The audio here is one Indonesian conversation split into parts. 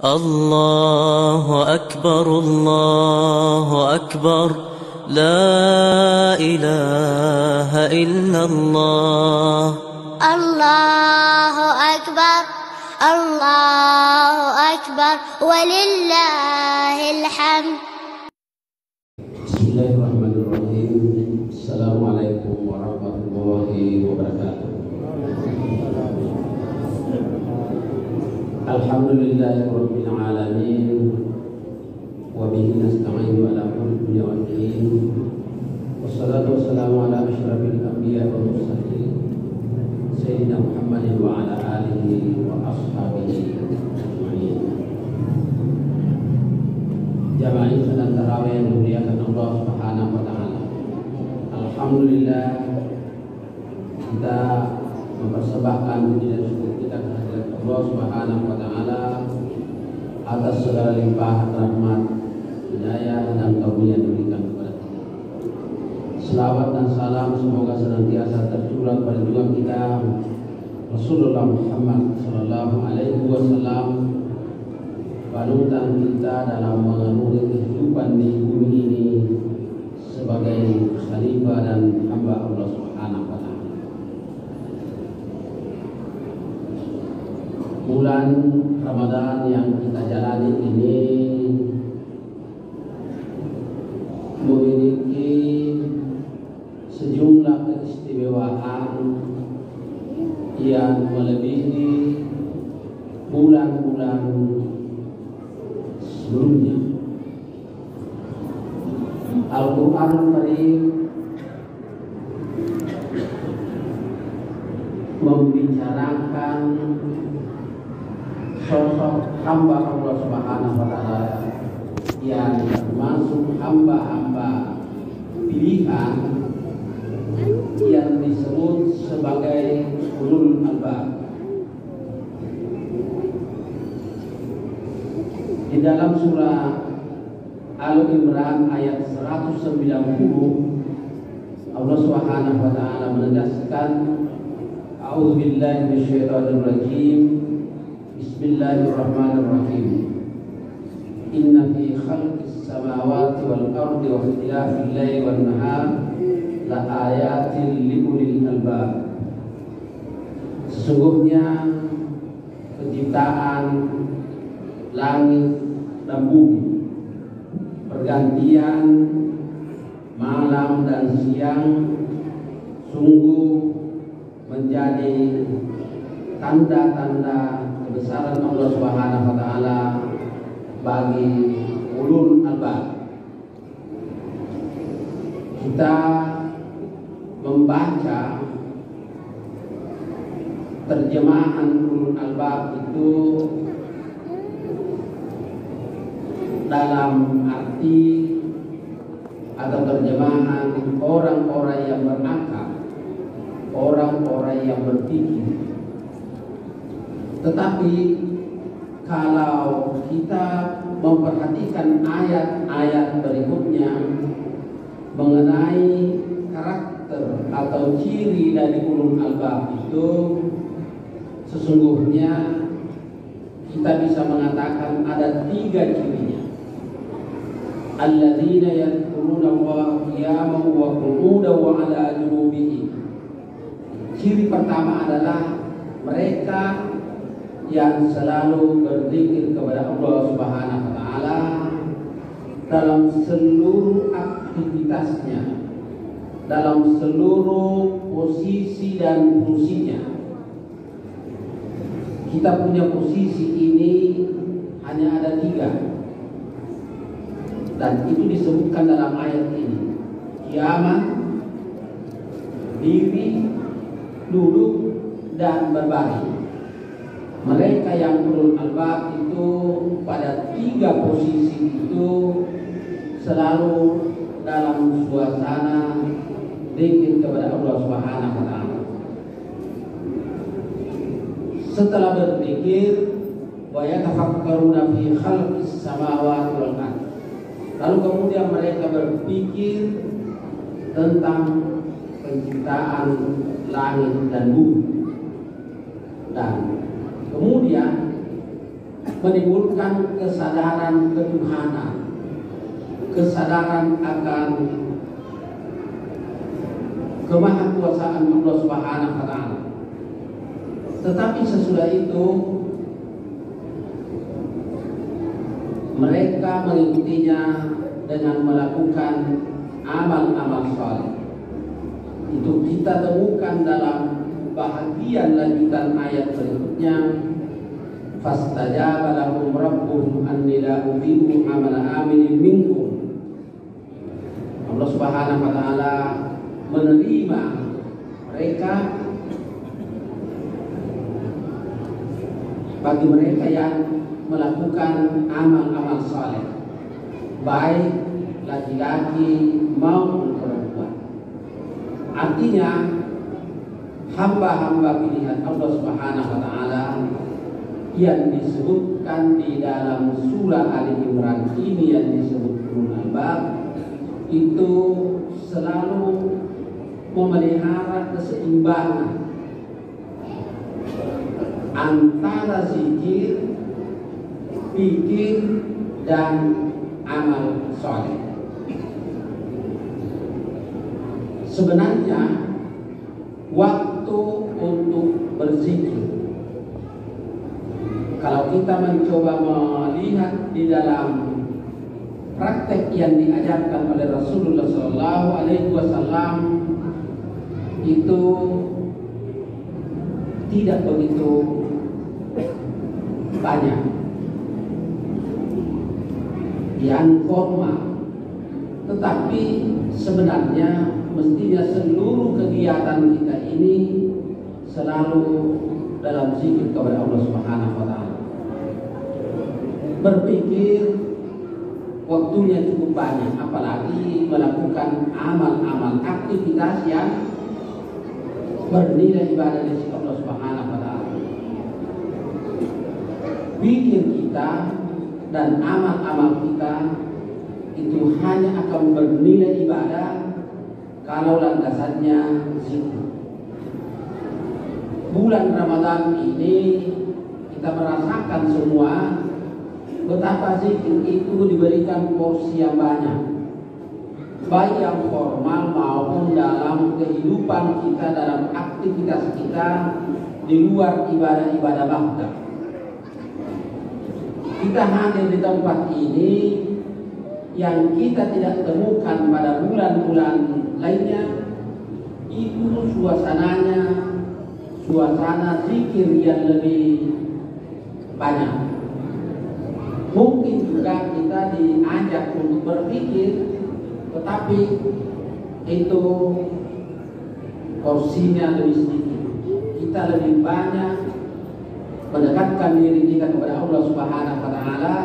الله أكبر الله أكبر لا إله إلا الله الله أكبر الله أكبر ولله الحمد. Bismillahirrahmanirrahim. Assalamualaikum warahmatullahi wabarakatuh. Alhamdulillahirabbil alamin wa bihi nasta'inu ala umuri dunya wad din. Wassalatu wassalamu ala asyrafil anbiya'i wal mursalin sayyidina Muhammadin wa ala alihi wa ashabihi ajma'in. Jamaah salat tarawih yang dimuliakan Allah Subhanahu wa taala. Alhamdulillah kita mempersembahkan puji dan syukur kita kehadirat Allah Subhanahu wa taala atas segala limpahan rahmat, hidayah dan karunia yang diberikan kepada kita. Selawat dan salam semoga senantiasa tercurah pada junjungan kita Rasulullah Muhammad sallallahu alaihi wasallam, panutan kita dalam mengarungi kehidupan di bumi ini sebagai khalifah dan hamba Allah Subhanahu wa taala. Bulan Ramadan yang kita jalani ini memiliki sejumlah keistimewaan yang melebihi bulan-bulan sebelumnya. Al-Quran Karim membicarakan sosok hamba Allah Subhanahu wa taala yang termasuk hamba-hamba pilihan yang disebut sebagai ulul albab. Di dalam surah Al-Imran ayat 190 Allah Subhanahu wa taala menegaskan, A'udzubillahi minasyaitonirrajim. Bismillahirrahmanirrahim. Inna fi khalqis samawati wal ardi wa ikhtilafil laili wan nahar la ayatin liulil albab. Sesungguhnya penciptaan langit dan bumi, pergantian malam dan siang sungguh menjadi tanda-tanda kebesaran Allah Subhanahu wa taala bagi ulul albab. Kita membaca terjemahan ulul albab itu dalam arti atau terjemahan orang-orang yang berakal, orang-orang yang berpikir. Tetapi kalau kita memperhatikan ayat-ayat berikutnya mengenai karakter atau ciri dari ulul albab itu, sesungguhnya kita bisa mengatakan ada 3 cirinya. Alladzina yadhkuruna Allaha qiyaman wa qu'udan wa 'ala junubihim. Ciri pertama adalah mereka yang selalu berzikir kepada Allah Subhanahu wa taala dalam seluruh aktivitasnya, dalam seluruh posisi dan fungsinya. Kita punya posisi ini hanya ada 3, dan itu disebutkan dalam ayat ini: kiamat, diri, duduk, dan berbaring. Mereka yang ulul albab itu pada 3 posisi itu selalu dalam suasana zikir kepada Allah Subhanahu wa taala. Setelah berzikir, wa yatafakkaruna fi khalqis samawati wal ardh. Lalu kemudian mereka berpikir tentang penciptaan langit dan bumi. Dan kemudian menimbulkan kesadaran ketuhanan, kesadaran akan kemahakuasaan Allah Subhanahu wa taala. Tetapi sesudah itu mereka mengikutinya dengan melakukan amal-amal saleh. Itu kita temukan dalam bahagian lanjutan ayat berikutnya. Fastajaba lahum rabbuhum anni la udhi'u amala amilin minkum. Allah Subhanahu wa taala menerima mereka bagi mereka yang melakukan amal-amal saleh, baik laki-laki maupun perempuan. Artinya hamba-hamba pilihan Allah Subhanahu wa taala yang disebutkan di dalam surah Ali Imran ini, yang disebut Ulul Albab, itu selalu memelihara keseimbangan antara zikir, pikir, dan amal soleh. Sebenarnya waktu untuk berzikir, kalau kita mencoba melihat di dalam praktek yang diajarkan oleh Rasulullah SAW, itu tidak begitu banyak yang formal, tetapi sebenarnya mestinya seluruh kegiatan kita ini selalu dalam zikir kepada Allah Subhanahu wa taala. Berpikir waktunya cukup banyak, apalagi melakukan amal-amal aktivitas yang bernilai ibadah di sisi Allah Subhanahu wa taala. Pikir kita dan amal-amal kita itu hanya akan bernilai ibadah kalau landasannya zikir. Bulan Ramadan ini kita merasakan semua betapa zikir itu diberikan porsi yang banyak, baik yang formal maupun dalam kehidupan kita, dalam aktivitas kita di luar ibadah-ibadah bahda. Kita hadir di tempat ini yang kita tidak temukan pada bulan-bulan lainnya, itu suasananya suasana zikir yang lebih banyak. Mungkin juga kita diajak untuk berpikir, tetapi itu porsinya lebih sedikit. Kita lebih banyak mendekatkan diri kita kepada Allah Subhanahu wa taala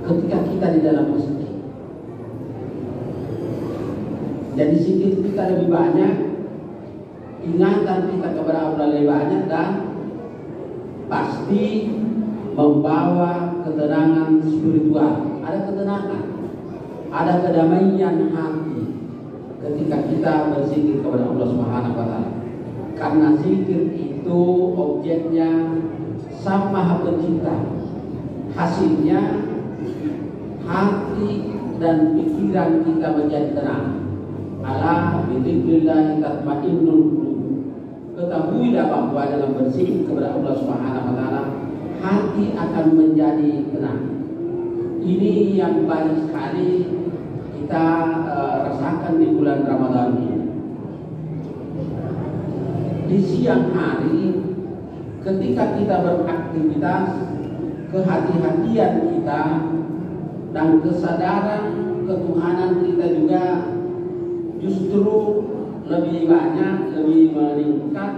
ketika kita di dalam masjid. Jadi zikir kita lebih banyak, ingatan kita kepada Allah lebih banyak, dan pasti membawa ketenangan spiritual. Ada ketenangan, ada kedamaian hati ketika kita berzikir kepada Allah Subhanahu wa taala. Karena zikir itu objeknya Sang Maha Pencipta. Hasilnya hati dan pikiran kita menjadi tenang. Ala bidzikrillah tatmainnul qulub. Ketahuilah bahwa dalam berzikir kepada Allah Subhanahu wa taala hati akan menjadi tenang. Ini yang banyak sekali kita rasakan di bulan Ramadan ini. Di siang hari ketika kita beraktivitas, kehati-hatian kita dan kesadaran ketuhanan kita juga justru lebih banyak, lebih meningkat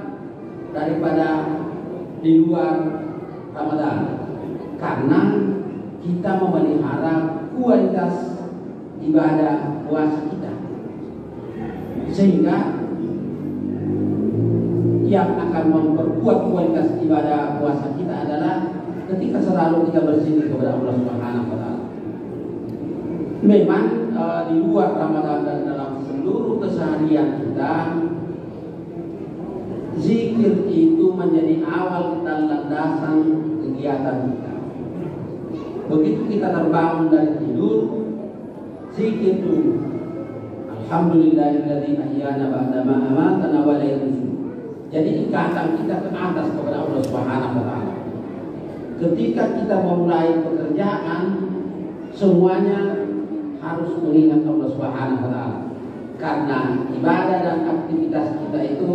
daripada di luar Ramadan, karena kita memelihara kualitas ibadah puasa kita, sehingga yang akan memperkuat kualitas ibadah puasa kita adalah ketika selalu kita berzikir kepada Allah Subhanahu wa taala. Memang di luar Ramadan dan dalam seluruh keseharian kita zikir itu menjadi awal dan landasan kegiatan kita. Begitu kita terbangun dari tidur, zikir dulu. Alhamdulillahilladzi ahyana ba'da ma amatana wa ilayhi nusyur. Jadi ikatan kita ke atas kepada Allah Subhanahu wa taala. Ketika kita memulai pekerjaan, semuanya harus mengingat Allah Subhanahu wa taala. Karena ibadah dan aktivitas kita itu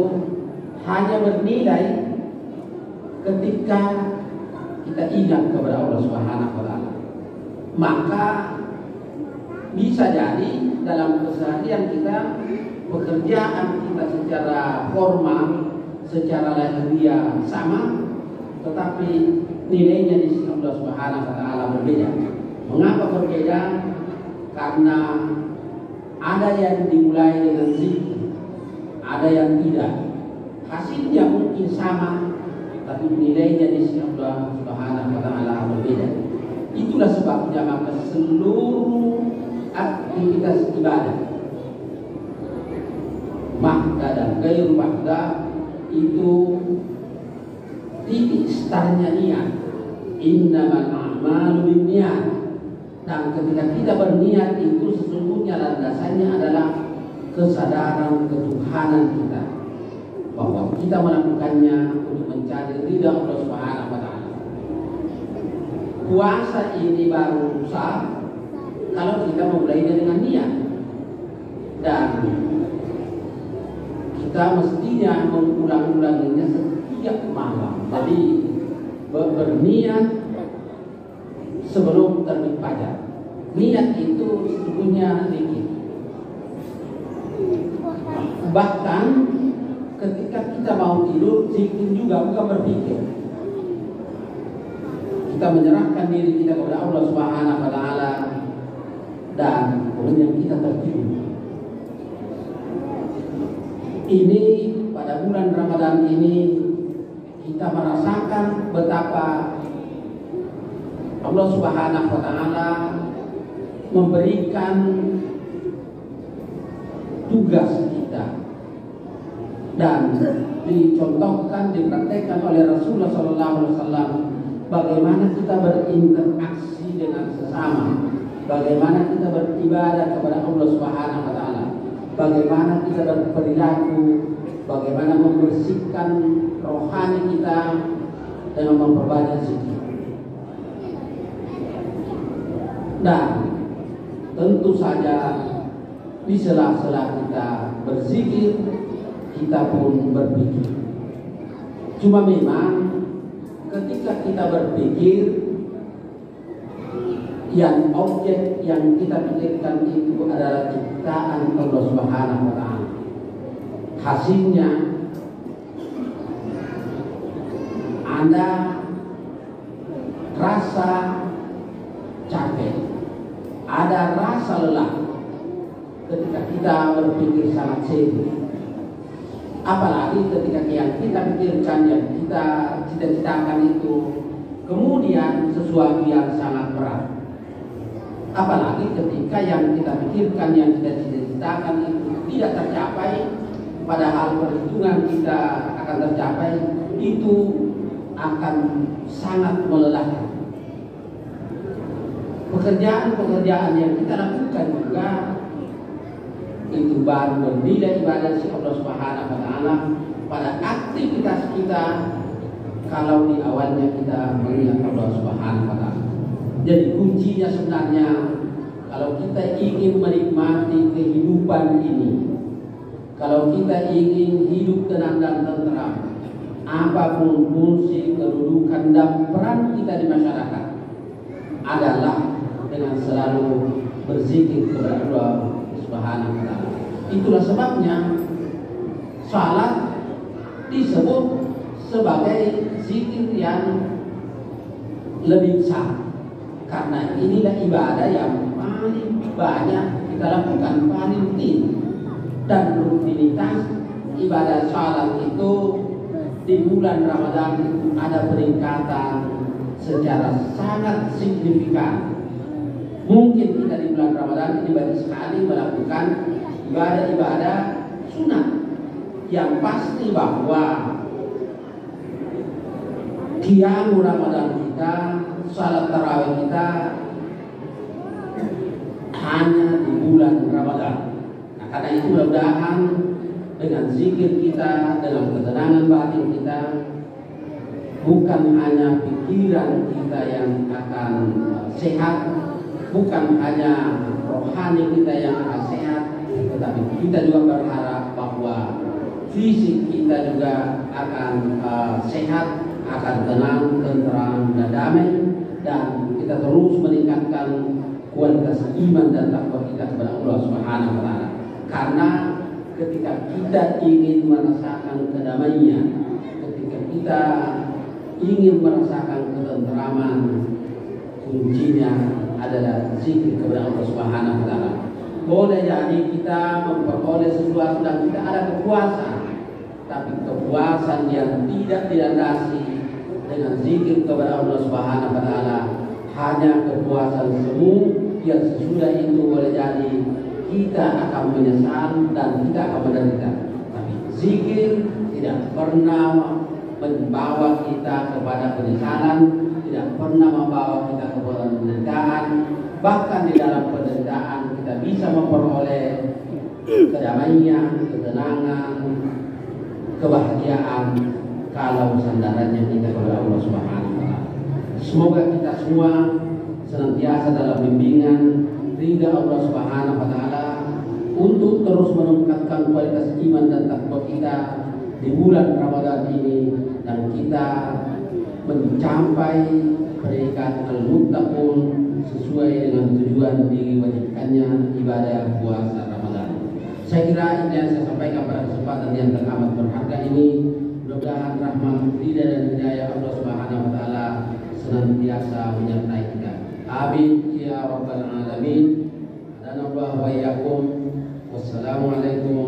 hanya bernilai ketika kita ingat kepada Allah Subhanahu wa taala. Maka bisa jadi dalam keseharian kita, pekerjaan kita secara formal, secara lahiriah sama, tetapi nilainya di sisi Allah Subhanahu wa taala berbeda. Mengapa berbeda? Karena ada yang dimulai dengan zikir, ada yang tidak. Hasilnya mungkin sama, tapi nilainya di sisi Allah Subhanahu wa taala berbeda. Itulah sebabnya maka seluruh aktivitas ibadah, mahda dan gairu mahda, itu titik startnya niat. Innamal a'malu binniyat. Dan ketika kita berniat itu sesungguhnya landasannya adalah kesadaran ketuhanan kita, bahwa kita melakukannya untuk mencari ridha Allah Subhanahu wa taala. Puasa ini baru sah kalau kita memulainya dengan niat, dan kita mestinya mengulang-ulanginya setiap malam. Jadi berniat sebelum terbit fajar. Niat itu sesungguhnya zikir. Bahkan ketika kita mau tidur, zikir juga, bukan berpikir. Kita menyerahkan diri kita kepada Allah Subhanahu wa taala dan kemudian kita tertidur. Ini pada bulan Ramadan ini kita merasakan betapa Allah Subhanahu wa taala memberikan tugas kita, dan dicontohkan, dipraktekkan oleh Rasulullah SAW bagaimana kita berinteraksi dengan sesama, bagaimana kita beribadah kepada Allah Subhanahu wa taala, bagaimana kita berperilaku, bagaimana membersihkan rohani kita dengan memperbanyak zikir. Dan tentu saja di sela-sela kita berzikir, kita pun berpikir. Cuma memang ketika kita berpikir, yang objek yang kita pikirkan itu adalah ciptaan Allah Subhanahu wa taala. Hasilnya Anda rasa capek, ada rasa lelah ketika kita berpikir sangat sibuk. Apalagi ketika yang kita pikirkan, yang kita cita-citakan itu kemudian sesuatu yang sangat berat. Apalagi ketika yang kita pikirkan, yang kita cita-citakan itu tidak tercapai, padahal perhitungan kita akan tercapai, itu akan sangat melelahkan. Pekerjaan-pekerjaan yang kita lakukan juga itu baru bernilai ibadah si Allah Subhanahu wa taala pada aktivitas kita kalau di awalnya kita mengingat Allah Subhanahu wa taala. Jadi kuncinya sebenarnya kalau kita ingin menikmati kehidupan ini, kalau kita ingin hidup tenang dan tentram, apapun fungsi, kedudukan dan peran kita di masyarakat, adalah dengan selalu berzikir kepada Allah Subhanahu wa taala. Itulah sebabnya salat disebut sebagai zikir yang lebih besar, karena inilah ibadah yang paling banyak kita lakukan, paling tinggi. Dan rutinitas ibadah salat itu di bulan Ramadan itu ada peningkatan secara sangat signifikan. Mungkin kita di bulan Ramadan ini banyak sekali melakukan ibadah-ibadah sunat yang pasti bahwa qiyam Ramadan kita, salat tarawih kita hanya di bulan Ramadan. Nah, karena itu mudah-mudahan dengan zikir kita, dengan ketenangan batin kita, bukan hanya pikiran kita yang akan sehat, bukan hanya rohani kita yang akan sehat, tetapi kita juga berharap bahwa fisik kita juga akan sehat, akan tenang, tentram, dan damai, dan kita terus meningkatkan kualitas iman dan takwa kita kepada Allah Subhanahu wa taala. Karena ketika kita ingin merasakan kedamaian, ketika kita ingin merasakan ketentraman, kuncinya adalah zikir kepada Allah Subhanahu wa taala. Boleh jadi kita memperoleh sesuatu dan kita ada kepuasan, tapi kepuasan yang tidak dilandasi dengan zikir kepada Allah Subhanahu wa taala hanya kepuasan semu yang sesudah itu boleh jadi kita akan menyesal dan kita akan menderita. Tapi zikir tidak pernah membawa kita kepada penyesalan, tidak pernah membawa kita kepada penderitaan. Bahkan di dalam penderitaan kita bisa memperoleh kedamaian, ketenangan, kebahagiaan kalau sandarannya kita kepada Allah Subhanahu wa taala. Semoga kita semua senantiasa dalam bimbingan ridha Allah Subhanahu wa taala untuk terus meningkatkan kualitas iman dan takwa kita di bulan Ramadan ini, dan kita mencapai predikat al-muttaqun sesuai dengan tujuan diwajibkannya ibadah puasa Ramadan. Saya kira ini yang saya sampaikan pada kesempatan yang teramat berharga ini. Mudah-mudahan rahmat, ridha dan hidayah Allah Subhanahu wa taala senantiasa menyertai kita. Amin ya rabbal alamin. Dan Allah wa iyyakum. Wassalamualaikum